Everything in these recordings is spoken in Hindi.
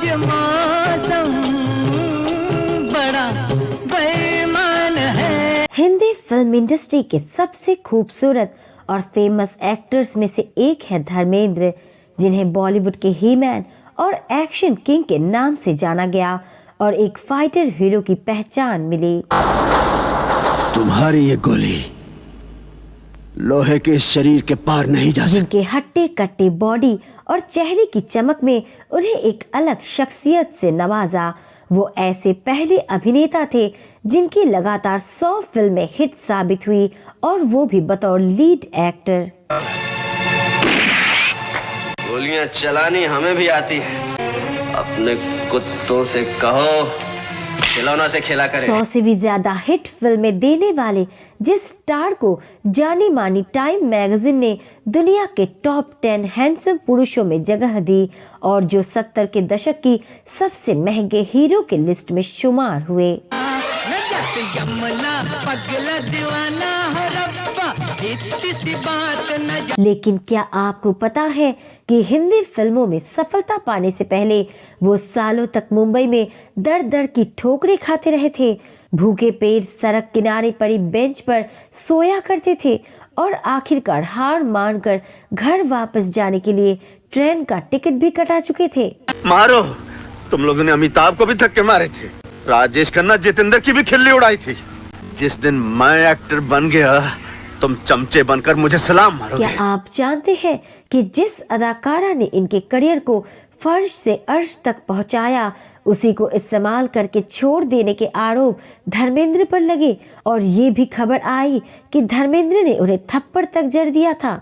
आज मौसम बड़ा बेईमान है। हिंदी फिल्म इंडस्ट्री के सबसे खूबसूरत और फेमस एक्टर्स में से एक है धर्मेंद्र, जिन्हें बॉलीवुड के ही मैन और एक्शन किंग के नाम से जाना गया और एक फाइटर हीरो की पहचान मिली। तुम्हारी ये गोली लोहे के शरीर के पार नहीं जा सकती। जिनके हट्टे कट्टे बॉडी और चेहरे की चमक में उन्हें एक अलग शख्सियत से नवाजा। वो ऐसे पहले अभिनेता थे जिनकी लगातार 100 फिल्में हिट साबित हुई और वो भी बतौर लीड एक्टर। गोलियां चलानी हमें भी आती है। अपने कुत्तों से कहो खिलौना से खेला करें। 100 से भी ज्यादा हिट फिल्में देने वाले जिस स्टार को जानी मानी टाइम मैगजीन ने दुनिया के टॉप 10 हैंडसम पुरुषों में जगह दी और जो 70 के दशक की सबसे महंगे हीरो के लिस्ट में शुमार हुए। लेकिन क्या आपको पता है कि हिंदी फिल्मों में सफलता पाने से पहले वो सालों तक मुंबई में दर दर की ठोकरें खाते रहे थे। भूखे पेट सड़क किनारे पड़ी बेंच पर सोया करते थे और आखिरकार हार मानकर घर वापस जाने के लिए ट्रेन का टिकट भी कटा चुके थे। मारो, तुम लोगों ने अमिताभ को भी धक्के मारे थे, राजेश खन्ना जितेंद्र की भी खिल्ली उड़ाई थी। जिस दिन मैं एक्टर बन गया तुम चमचे बनकर मुझे सलाम मारोगे। क्या आप जानते हैं कि जिस अदाकारा ने इनके करियर को फर्श से अर्श तक पहुंचाया, उसी को इस्तेमाल करके छोड़ देने के आरोप धर्मेंद्र पर लगे और ये भी खबर आई कि धर्मेंद्र ने उन्हें थप्पड़ तक जड़ दिया था।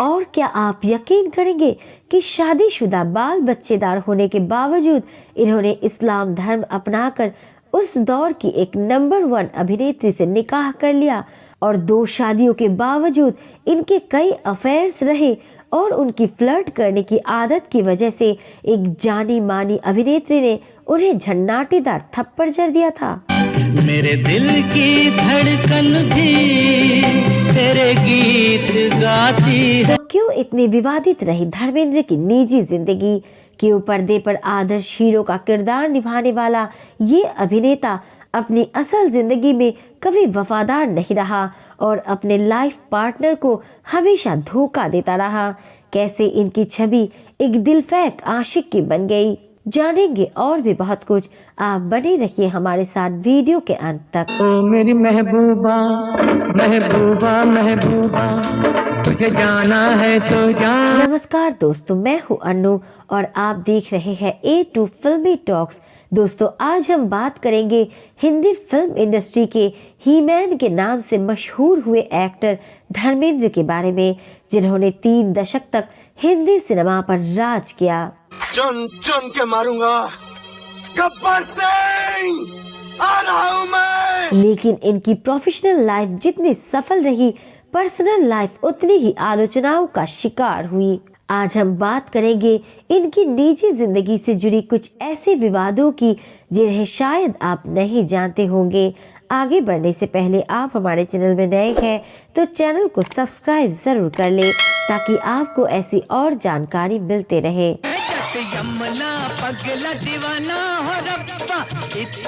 और क्या आप यकीन करेंगे कि शादीशुदा बाल बच्चेदार होने के बावजूद इन्होंने इस्लाम धर्म अपनाकर उस दौर की एक नंबर 1 अभिनेत्री से निकाह कर लिया और 2 शादियों के बावजूद इनके कई अफेयर्स रहे और उनकी फ्लर्ट करने की आदत की वजह से एक जानी मानी अभिनेत्री ने उन्हें झन्नाटेदार थप्पड़ जड़ दिया था। मेरे दिल की धड़कन भी तेरे गीत गाती। तो क्यों इतनी विवादित रही धर्मेंद्र की निजी जिंदगी? क्यों पर्दे पर आदर्श हीरो का किरदार निभाने वाला ये अभिनेता अपनी असल जिंदगी में कभी वफादार नहीं रहा और अपने लाइफ पार्टनर को हमेशा धोखा देता रहा? कैसे इनकी छवि एक दिलफेक आशिक की बन गई? जानेंगे और भी बहुत कुछ। आप बने रहिए हमारे साथ वीडियो के अंत तक। ओ मेरी महबूबा महबूबा महबूबा, तुझे जाना है तो जान। नमस्कार दोस्तों, मैं हूँ अन्नू और आप देख रहे हैं A2 फिल्मी टॉक्स। दोस्तों, आज हम बात करेंगे हिंदी फिल्म इंडस्ट्री के ही मैन के नाम से मशहूर हुए एक्टर धर्मेंद्र के बारे में, जिन्होंने 3 दशक तक हिंदी सिनेमा पर राज किया। चुन चुन के मारूंगा, गब्बर सिंह आ रहा हूं मैं। लेकिन इनकी प्रोफेशनल लाइफ जितनी सफल रही, पर्सनल लाइफ उतनी ही आलोचनाओं का शिकार हुई। आज हम बात करेंगे इनकी निजी जिंदगी से जुड़ी कुछ ऐसे विवादों की जिन्हें शायद आप नहीं जानते होंगे। आगे बढ़ने से पहले आप हमारे चैनल में नए हैं तो चैनल को सब्सक्राइब जरूर कर ले ताकि आपको ऐसी और जानकारी मिलते रहे। यमला पगला दीवाना हो रब्बा,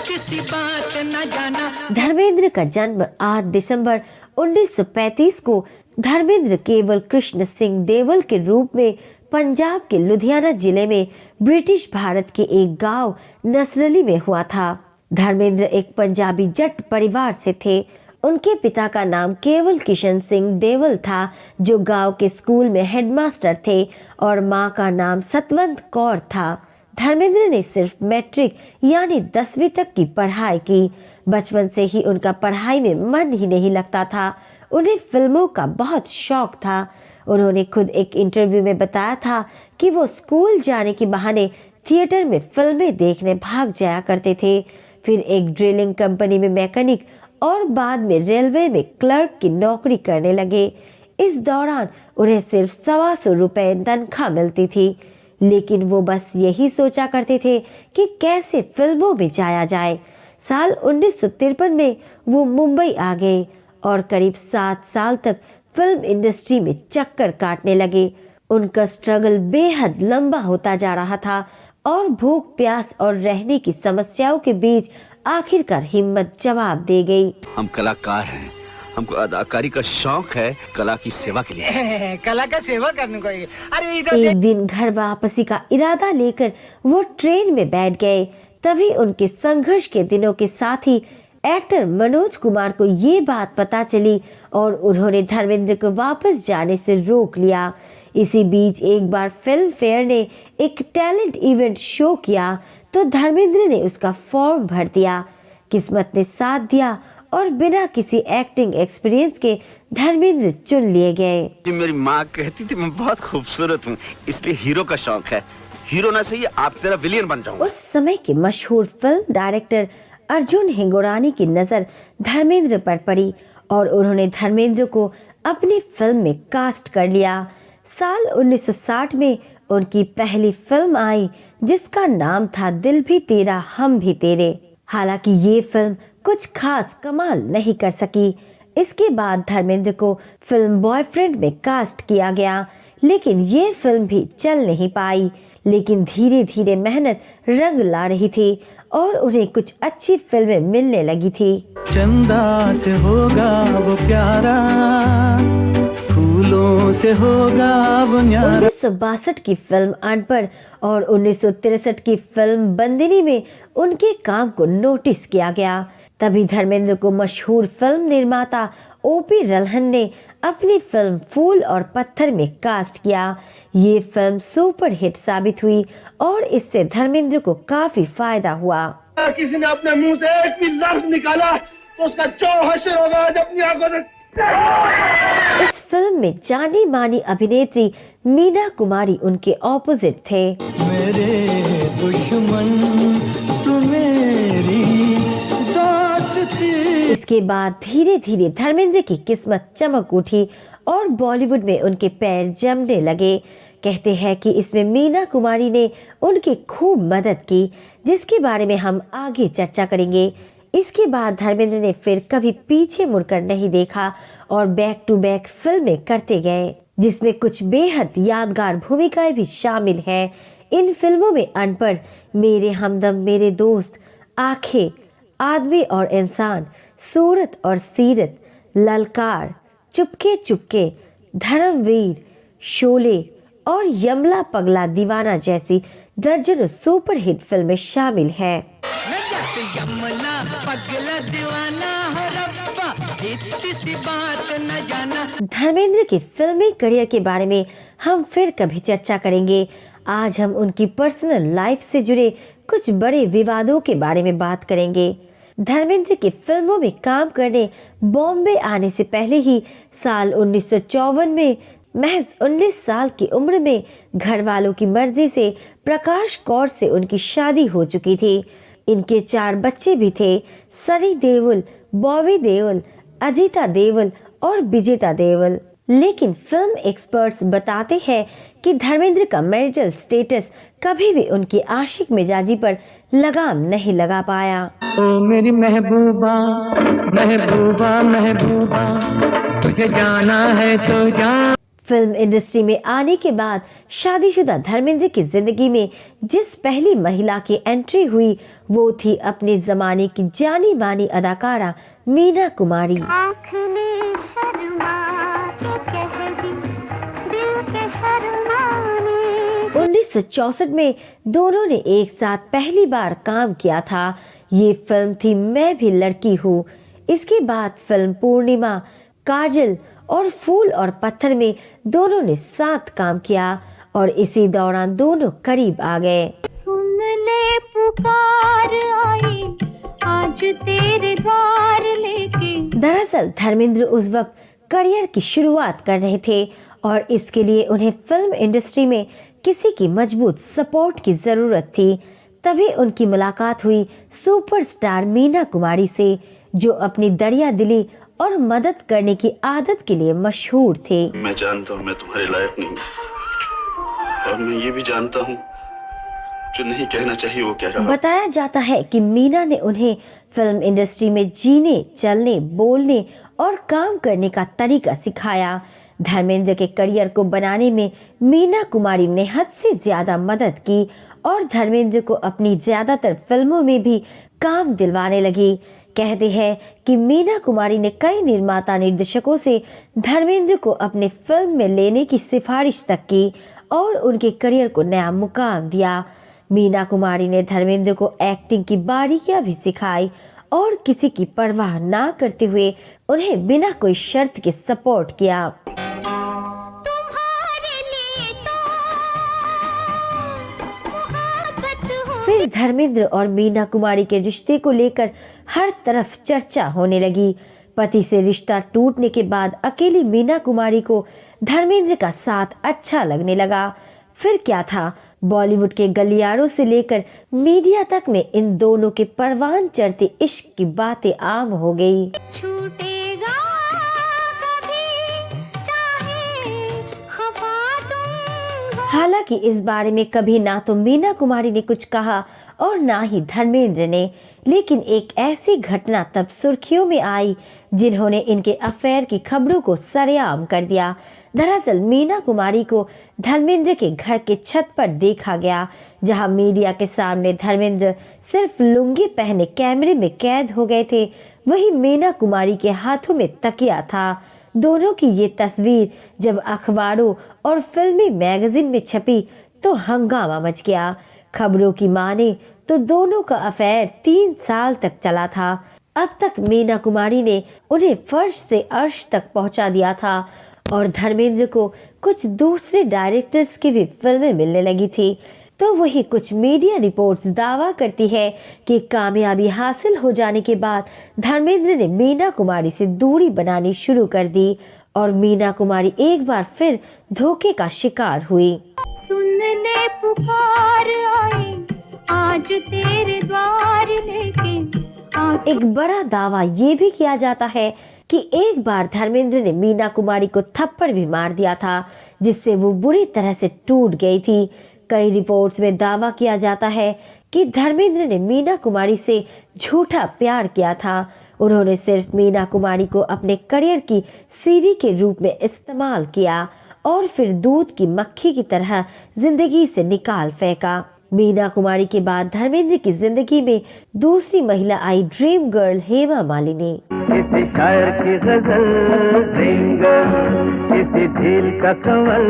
किसी बात न जाना। धर्मेंद्र का जन्म 8 दिसंबर 1935 को धर्मेंद्र केवल कृष्ण सिंह देवल के रूप में पंजाब के लुधियाना जिले में ब्रिटिश भारत के एक गांव नसरली में हुआ था। धर्मेंद्र एक पंजाबी जट परिवार से थे। उनके पिता का नाम केवल किशन सिंह देवल था, जो गांव के स्कूल में हेडमास्टर थे, और मां का नाम सतवंत कौर था। धर्मेंद्र ने सिर्फ मैट्रिक यानी 10वीं तक की पढ़ाई की। बचपन से ही उनका पढ़ाई में मन ही नहीं लगता था। उन्हें फिल्मों का बहुत शौक था। उन्होंने खुद एक इंटरव्यू में बताया था कि वो स्कूल जाने के बहाने थिएटर में फिल्में देखने भाग जाया करते थे। फिर एक ड्रिलिंग कंपनी में मैकेनिक और बाद में रेलवे में क्लर्क की नौकरी करने लगे। इस दौरान उन्हें सिर्फ 125 रुपए तनख्वाह मिलती थी, लेकिन वो बस यही सोचा करते थे कि कैसे फिल्मों में जाया जाए। साल 1953 में वो मुंबई आ गए और करीब 7 साल तक फिल्म इंडस्ट्री में चक्कर काटने लगे। उनका स्ट्रगल बेहद लंबा होता जा रहा था और भूख प्यास और रहने की समस्याओं के बीच आखिरकार हिम्मत जवाब दे गई। हम कलाकार हैं, हमको अदाकारी का शौक है, कला की सेवा के लिए। कला का सेवा करने को। अरे एक दिन घर वापसी का इरादा लेकर वो ट्रेन में बैठ गए। तभी उनके संघर्ष के दिनों के साथ ही एक्टर मनोज कुमार को ये बात पता चली और उन्होंने धर्मेंद्र को वापस जाने से रोक लिया। इसी बीच एक बार फिल्म फेयर ने एक टैलेंट इवेंट शो किया तो धर्मेंद्र ने उसका फॉर्म भर दिया। किस्मत ने साथ दिया और बिना किसी एक्टिंग एक्सपीरियंस के धर्मेंद्र चुन लिए गए। मेरी माँ कहती थी मैं बहुत खूबसूरत हूँ, इसलिए हीरो का शौक है। हीरो ना सही, आप तेरा विलेन बन जाऊंगा। उस समय के मशहूर फिल्म डायरेक्टर अर्जुन हिंगोरानी की नजर धर्मेंद्र पर पड़ी और उन्होंने धर्मेंद्र को अपनी फिल्म में कास्ट कर लिया। साल 1960 में उनकी पहली फिल्म आई जिसका नाम था दिल भी तेरा हम भी तेरे। हालांकि ये फिल्म कुछ खास कमाल नहीं कर सकी। इसके बाद धर्मेंद्र को फिल्म बॉयफ्रेंड में कास्ट किया गया, लेकिन ये फिल्म भी चल नहीं पाई। लेकिन धीरे धीरे मेहनत रंग ला रही थी और उन्हें कुछ अच्छी फिल्में मिलने लगी थी। चंदा से होगा वो प्यारा, फूलों से होगा वो न्यारा। 1962 की फिल्म अनपढ़ और 1963 की फिल्म बंदिनी में उनके काम को नोटिस किया गया। तभी धर्मेंद्र को मशहूर फिल्म निर्माता ओपी रल्हन ने अपनी फिल्म फूल और पत्थर में कास्ट किया। ये फिल्म सुपर हिट साबित हुई और इससे धर्मेंद्र को काफी फायदा हुआ। किसी ने अपने मुंह से एक भी लफ्ज निकाला तो उसका जो हश्र होगा आज अपनी आंखों से। इस फिल्म में जानी मानी अभिनेत्री मीना कुमारी उनके ऑपोजिट थे। मेरे दुश्मन तू मेरी दोस्ती। इसके बाद धीरे धीरे धर्मेंद्र की किस्मत चमक उठी और बॉलीवुड में उनके पैर जमने लगे। कहते हैं कि इसमें मीना कुमारी ने उनकी खूब मदद की, जिसके बारे में हम आगे चर्चा करेंगे। इसके बाद धर्मेंद्र ने फिर कभी पीछे मुड़कर नहीं देखा और बैक टू बैक फिल्में करते गए, जिसमें कुछ बेहद यादगार भूमिकाएं भी शामिल हैं। इन फिल्मों में अनपढ़, मेरे हमदम मेरे दोस्त, आंखें, आदमी और इंसान, सूरत और सीरत, ललकार, चुपके चुपके, धर्मवीर, शोले और यमला पगला दीवाना जैसी दर्जनों सुपर हिट फिल्में शामिल हैं। यमला पगला दीवाना हो रब्बा, इतनी सी बात न जाना। धर्मेंद्र के फिल्मी करियर के बारे में हम फिर कभी चर्चा करेंगे। आज हम उनकी पर्सनल लाइफ से जुड़े कुछ बड़े विवादों के बारे में बात करेंगे। धर्मेंद्र की फिल्मों में काम करने बॉम्बे आने से पहले ही साल 1954 में महज 19 साल की उम्र में घर वालों की मर्जी से प्रकाश कौर से उनकी शादी हो चुकी थी। इनके 4 बच्चे भी थे, सनी देओल, बॉबी देओल, अजीता देओल और विजेता देओल। लेकिन फिल्म एक्सपर्ट्स बताते हैं कि धर्मेंद्र का मैरिटल स्टेटस कभी भी उनकी आशिक मिजाजी पर लगाम नहीं लगा पाया। ओ मेरी महबूबा महबूबा महबूबा, तुझे जाना है तो जा। फिल्म इंडस्ट्री में आने के बाद शादीशुदा धर्मेंद्र की जिंदगी में जिस पहली महिला की एंट्री हुई वो थी अपने जमाने की जानी मानी अदाकारा मीना कुमारी। 1964 में दोनों ने एक साथ पहली बार काम किया था। ये फिल्म थी मैं भी लड़की हूँ। इसके बाद फिल्म पूर्णिमा, काजल और फूल और पत्थर में दोनों ने साथ काम किया और इसी दौरान दोनों करीब आ गए। सुन ले पुकार आई आज तेरे द्वार लेके। दरअसल धर्मेंद्र उस वक्त करियर की शुरुआत कर रहे थे और इसके लिए उन्हें फिल्म इंडस्ट्री में किसी की मजबूत सपोर्ट की जरूरत थी। तभी उनकी मुलाकात हुई सुपरस्टार मीना कुमारी से, जो अपनी दरिया दिली और मदद करने की आदत के लिए मशहूर थे। मैं जानता हूँ मैं तुम्हारे लायक नहीं हूँ और मैं ये भी जानता हूँ जो नहीं कहना चाहिए वो कह रहा। बताया जाता है कि मीना ने उन्हें फिल्म इंडस्ट्री में जीने, चलने, बोलने और काम करने का तरीका सिखाया। धर्मेंद्र के करियर को बनाने में मीना कुमारी ने हद से ज्यादा मदद की और धर्मेंद्र को अपनी ज्यादातर फिल्मों में भी काम दिलवाने लगी। कहते हैं कि मीना कुमारी ने कई निर्माता निर्देशकों से धर्मेंद्र को अपने फिल्म में लेने की सिफारिश तक की और उनके करियर को नया मुकाम दिया। मीना कुमारी ने धर्मेंद्र को एक्टिंग की बारीकियां भी सिखाई और किसी की परवाह ना करते हुए उन्हें बिना कोई शर्त के सपोर्ट किया। फिर धर्मेंद्र और मीना कुमारी के रिश्ते को लेकर हर तरफ चर्चा होने लगी। पति से रिश्ता टूटने के बाद अकेली मीना कुमारी को धर्मेंद्र का साथ अच्छा लगने लगा। फिर क्या था, बॉलीवुड के गलियारों से लेकर मीडिया तक में इन दोनों के परवान चढ़ते इश्क की बातें आम हो गई। छूटेगा कभी चाहे खफा दूंगा। हालांकि इस बारे में कभी ना तो मीना कुमारी ने कुछ कहा और ना ही धर्मेंद्र ने, लेकिन एक ऐसी घटना तब सुर्खियों में आई जिन्होंने इनके अफेयर की खबरों को सरेआम कर दिया। दरअसल मीना कुमारी को धर्मेंद्र के घर के छत पर देखा गया, जहां मीडिया के सामने धर्मेंद्र सिर्फ लुंगी पहने कैमरे में कैद हो गए थे, वहीं मीना कुमारी के हाथों में तकिया था। दोनों की ये तस्वीर जब अखबारों और फिल्मी मैगजीन में छपी तो हंगामा मच गया। खबरों की माने तो दोनों का अफेयर 3 साल तक चला था। अब तक मीना कुमारी ने उन्हें फर्श से अर्श तक पहुंचा दिया था और धर्मेंद्र को कुछ दूसरे डायरेक्टर्स की भी फिल्में मिलने लगी थी। तो वही कुछ मीडिया रिपोर्ट्स दावा करती है कि कामयाबी हासिल हो जाने के बाद धर्मेंद्र ने मीना कुमारी से दूरी बनानी शुरू कर दी और मीना कुमारी एक बार फिर धोखे का शिकार हुई। सुन ले पुकार आई आज तेरे द्वार लेके। एक बड़ा दावा ये भी किया जाता है कि एक बार धर्मेंद्र ने मीना कुमारी को थप्पड़ भी मार दिया था, जिससे वो बुरी तरह से टूट गई थी। कई रिपोर्ट्स में दावा किया जाता है कि धर्मेंद्र ने मीना कुमारी से झूठा प्यार किया था। उन्होंने सिर्फ मीना कुमारी को अपने करियर की सीढ़ी के रूप में इस्तेमाल किया और फिर दूध की मक्खी की तरह जिंदगी से निकाल फेंका। मीना कुमारी के बाद धर्मेंद्र की जिंदगी में दूसरी महिला आई ड्रीम गर्ल हेमा मालिनी। किसी शायर की गजल ड्रीम गर्ल, किसी झील का कंवल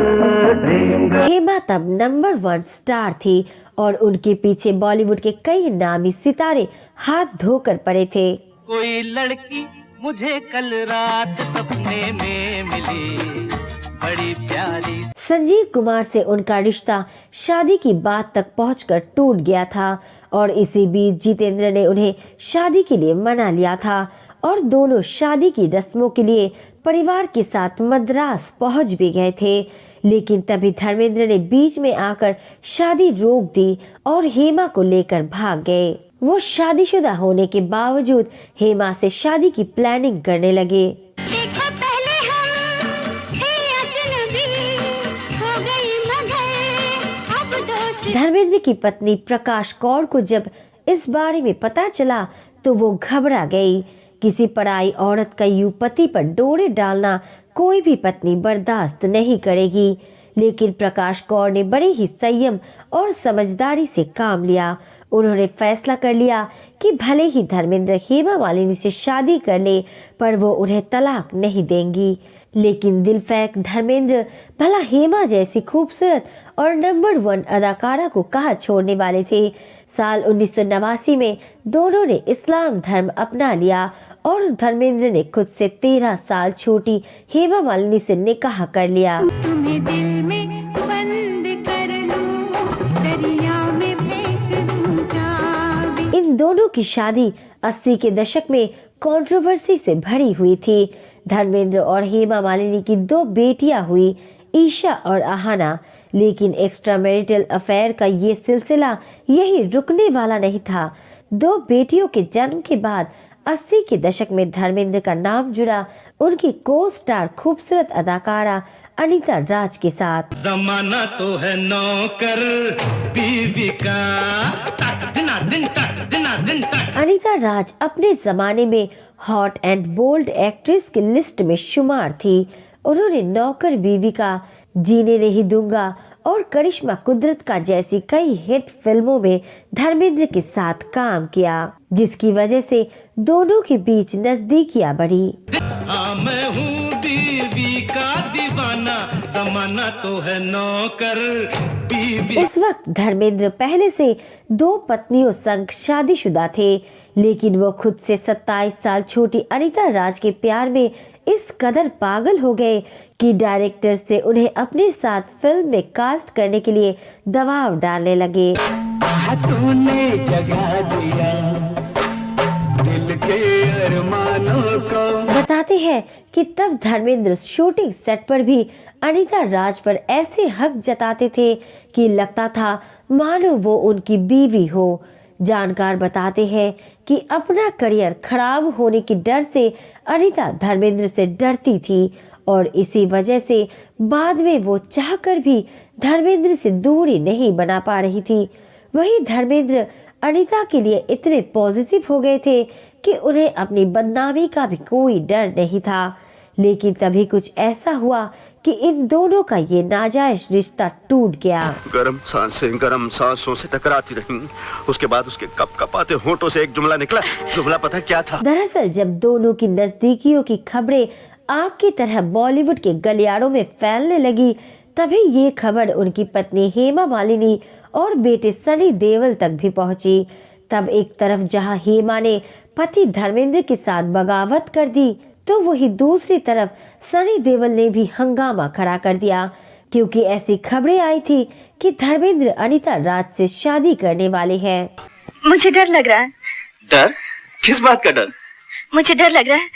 ड्रीम गर्ल। हेमा तब नंबर 1 स्टार थी और उनके पीछे बॉलीवुड के कई नामी सितारे हाथ धोकर पड़े थे। कोई लड़की मुझे कल रात सपने में मिली, बड़ी प्यारी। संजीव कुमार से उनका रिश्ता शादी की बात तक पहुंचकर टूट गया था और इसी बीच जितेंद्र ने उन्हें शादी के लिए मना लिया था और दोनों शादी की रस्मों के लिए परिवार के साथ मद्रास पहुंच भी गए थे। लेकिन तभी धर्मेंद्र ने बीच में आकर शादी रोक दी और हेमा को लेकर भाग गए। वो शादीशुदा होने के बावजूद हेमा से शादी की प्लानिंग करने लगे। देखा पहले हम थे अजनबी, हो गई मगर अब दोस्त। धर्मेंद्र की पत्नी प्रकाश कौर को जब इस बारे में पता चला तो वो घबरा गई। किसी पराई औरत का यूं पति पर डोरे डालना कोई भी पत्नी बर्दाश्त नहीं करेगी। लेकिन प्रकाश कौर ने बड़े ही संयम और समझदारी से काम लिया। उन्होंने फैसला कर लिया कि भले ही धर्मेंद्र हेमा मालिनी से शादी कर ले पर वो उन्हें तलाक नहीं देंगी। लेकिन दिलफेक धर्मेंद्र भला हेमा जैसी खूबसूरत और नंबर 1 अदाकारा को कहाँ छोड़ने वाले थे। साल 1989 में दोनों ने इस्लाम धर्म अपना लिया और धर्मेंद्र ने खुद से 13 साल छोटी हेमा मालिनी से निकाह कर लिया। तुम्हें दिल में बंद कर लूं, दरिया में फेंक दूं चाबी। इन दोनों की शादी 80 के दशक में कंट्रोवर्सी से भरी हुई थी। धर्मेंद्र और हेमा मालिनी की 2 बेटियां हुई, ईशा और आहाना। लेकिन एक्स्ट्रा मैरिटल अफेयर का ये सिलसिला यही रुकने वाला नहीं था। 2 बेटियों के जन्म के बाद 80 के दशक में धर्मेंद्र का नाम जुड़ा उनकी को स्टार खूबसूरत अदाकारा अनीता राज के साथ। जमाना तो है नौकर बीवी का तक दिना दिन तक दिना दिन तक। अनीता राज अपने जमाने में हॉट एंड बोल्ड एक्ट्रेस की लिस्ट में शुमार थी। उन्होंने नौकर बीवी का, जीने नहीं दूंगा और करिश्मा कुदरत का जैसी कई हिट फिल्मों में धर्मेंद्र के साथ काम किया, जिसकी वजह से दोनों के बीच नजदीकियां बढ़ी। हाँ मैं हूँ बीवी का दीवाना, जमाना तो है नौकर बीवी। उस वक्त धर्मेंद्र पहले से 2 पत्नियों संग शादीशुदा थे, लेकिन वो खुद से 27 साल छोटी अनीता राज के प्यार में इस कदर पागल हो गए कि डायरेक्टर से उन्हें अपने साथ फिल्म में कास्ट करने के लिए दबाव डालने लगे। तूने जगा दिया दिल के अरमानों को। बताते हैं कि तब धर्मेंद्र शूटिंग सेट पर भी अनीता राज पर ऐसे हक जताते थे कि लगता था मानो वो उनकी बीवी हो। जानकार बताते हैं कि अपना करियर खराब होने की डर से अनीता धर्मेंद्र से डरती थी और इसी वजह से बाद में वो चाहकर भी धर्मेंद्र से दूरी नहीं बना पा रही थी। वही धर्मेंद्र अनीता के लिए इतने पॉजिटिव हो गए थे कि उन्हें अपनी बदनामी का भी कोई डर नहीं था। लेकिन तभी कुछ ऐसा हुआ कि इन दोनों का ये नाजायज रिश्ता टूट गया। गरम सांसों से टकराती रहीं। उसके बाद उसके कपकपाते होंठों से एक जुमला निकला। जुमला पता क्या था? दरअसल जब दोनों की नजदीकियों की खबरें आग की तरह बॉलीवुड के गलियारों में फैलने लगी, तभी ये खबर उनकी पत्नी हेमा मालिनी और बेटे सनी देओल तक भी पहुंची। तब एक तरफ जहां हेमा ने पति धर्मेंद्र के साथ बगावत कर दी, तो वही दूसरी तरफ सनी देओल ने भी हंगामा खड़ा कर दिया, क्योंकि ऐसी खबरें आई थी कि धर्मेंद्र अनीता राज से शादी करने वाले हैं। मुझे डर लग रहा है। डर? किस बात का डर? मुझे डर लग रहा है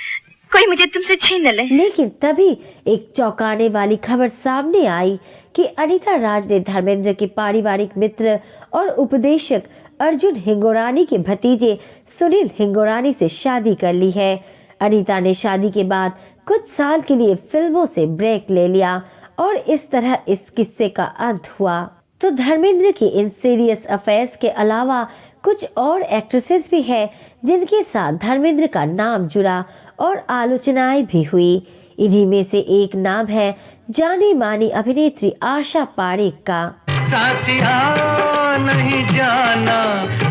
कोई मुझे तुमसे छीन न ले। लेकिन तभी एक चौंकाने वाली खबर सामने आई कि अनीता राज ने धर्मेंद्र के पारिवारिक मित्र और उपदेशक अर्जुन हिंगोरानी के भतीजे सुनील हिंगोरानी से शादी कर ली है। अनीता ने शादी के बाद कुछ साल के लिए फिल्मों से ब्रेक ले लिया और इस तरह इस किस्से का अंत हुआ। तो धर्मेंद्र की इन सीरियस अफेयर्स के अलावा कुछ और एक्ट्रेसेस भी हैं जिनके साथ धर्मेंद्र का नाम जुड़ा और आलोचनाएं भी हुई। इन्हीं में से एक नाम है जानी मानी अभिनेत्री आशा पारेख का। साथिया नहीं जाना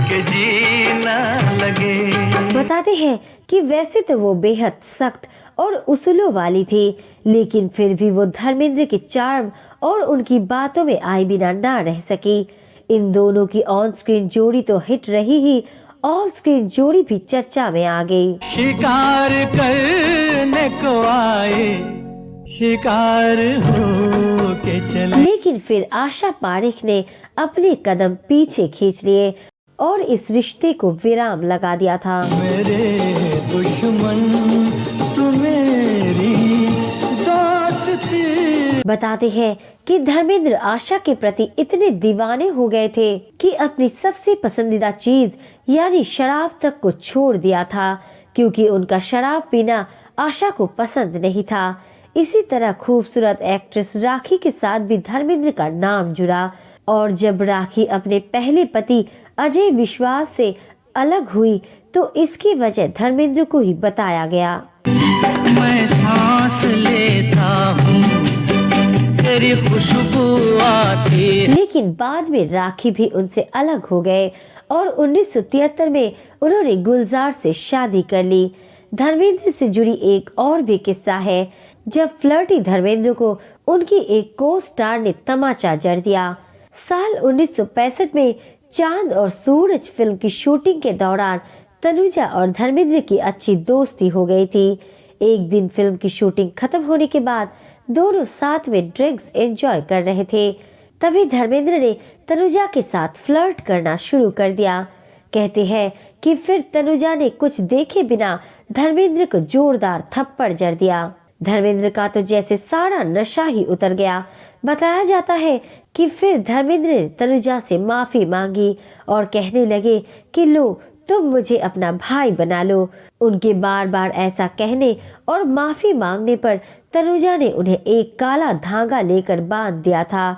कि जीना लगे। बताते हैं कि वैसे तो वो बेहद सख्त और उसूलों वाली थी, लेकिन फिर भी वो धर्मेंद्र के चार्म और उनकी बातों में आए बिना ना रह सकी। इन दोनों की ऑन स्क्रीन जोड़ी तो हिट रही ही, ऑफ स्क्रीन जोड़ी भी चर्चा में आ गई। शिकार करने को आए शिकार हो के चले। लेकिन फिर आशा पारेख ने अपने कदम पीछे खींच लिए और इस रिश्ते को विराम लगा दिया था। मेरे दुश्मन तू मेरी दोस्ती। बताते हैं कि धर्मेंद्र आशा के प्रति इतने दीवाने हो गए थे कि अपनी सबसे पसंदीदा चीज यानी शराब तक को छोड़ दिया था, क्योंकि उनका शराब पीना आशा को पसंद नहीं था। इसी तरह खूबसूरत एक्ट्रेस राखी के साथ भी धर्मेंद्र का नाम जुड़ा और जब राखी अपने पहले पति अजय विश्वास से अलग हुई तो इसकी वजह धर्मेंद्र को ही बताया गया। मैं सांस लेता हूँ तेरी खुशबू आती। लेकिन बाद में राखी भी उनसे अलग हो गए और 1973 में उन्होंने गुलजार से शादी कर ली। धर्मेंद्र से जुड़ी एक और भी किस्सा है जब फ्लर्टी धर्मेंद्र को उनकी एक को स्टार ने तमाचा जड़ दिया। साल 1965 में चांद और सूरज फिल्म की शूटिंग के दौरान तनुजा और धर्मेंद्र की अच्छी दोस्ती हो गई थी। एक दिन फिल्म की शूटिंग खत्म होने के बाद दोनों साथ में ड्रिंक्स एंजॉय कर रहे थे, तभी धर्मेंद्र ने तनुजा के साथ फ्लर्ट करना शुरू कर दिया। कहते हैं कि फिर तनुजा ने कुछ देखे बिना धर्मेंद्र को जोरदार थप्पड़ जड़ दिया। धर्मेंद्र का तो जैसे सारा नशा ही उतर गया। बताया जाता है कि फिर धर्मेंद्र ने तनुजा से माफी मांगी और कहने लगे कि लो तुम मुझे अपना भाई बना लो। उनके बार बार ऐसा कहने और माफी मांगने पर तनुजा ने उन्हें एक काला धागा लेकर बांध दिया था।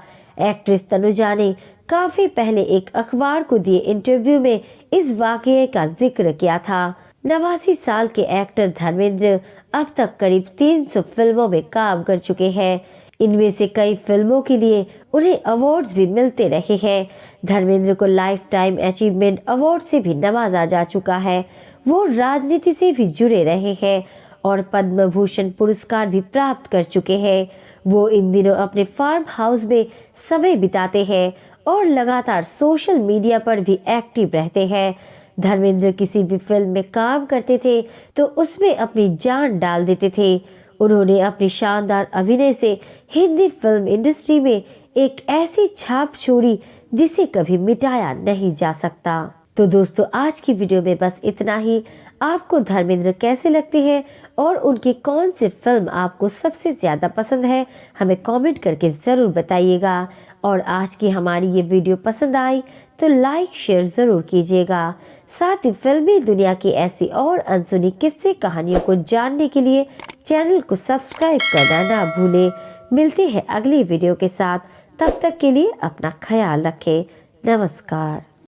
एक्ट्रेस तनुजा ने काफी पहले एक अखबार को दिए इंटरव्यू में इस वाकये का जिक्र किया था। 89 साल के एक्टर धर्मेंद्र अब तक करीब 300 फिल्मों में काम कर चुके हैं। इनमें से कई फिल्मों के लिए उन्हें अवार्ड्स भी मिलते रहे हैं। धर्मेंद्र को लाइफ टाइम अचीवमेंट अवार्ड से भी नवाजा जा चुका है। वो राजनीति से भी जुड़े रहे हैं और पद्म भूषण पुरस्कार भी प्राप्त कर चुके हैं। वो इन दिनों अपने फार्म हाउस में समय बिताते हैं और लगातार सोशल मीडिया पर भी एक्टिव रहते हैं। धर्मेंद्र किसी भी फिल्म में काम करते थे तो उसमें अपनी जान डाल देते थे। उन्होंने अपनी शानदार अभिनय से हिंदी फिल्म इंडस्ट्री में एक ऐसी छाप छोड़ी जिसे कभी मिटाया नहीं जा सकता। तो दोस्तों, आज की वीडियो में बस इतना ही। आपको धर्मेंद्र कैसे लगते हैं और उनकी कौन सी फिल्म आपको सबसे ज्यादा पसंद है, हमें कमेंट करके जरूर बताइएगा। और आज की हमारी ये वीडियो पसंद आई तो लाइक शेयर जरूर कीजिएगा। साथ ही फिल्मी दुनिया की ऐसी और अनसुनी किस्से कहानियों को जानने के लिए चैनल को सब्सक्राइब करना ना भूलें। मिलते हैं अगली वीडियो के साथ, तब तक के लिए अपना ख्याल रखें। नमस्कार।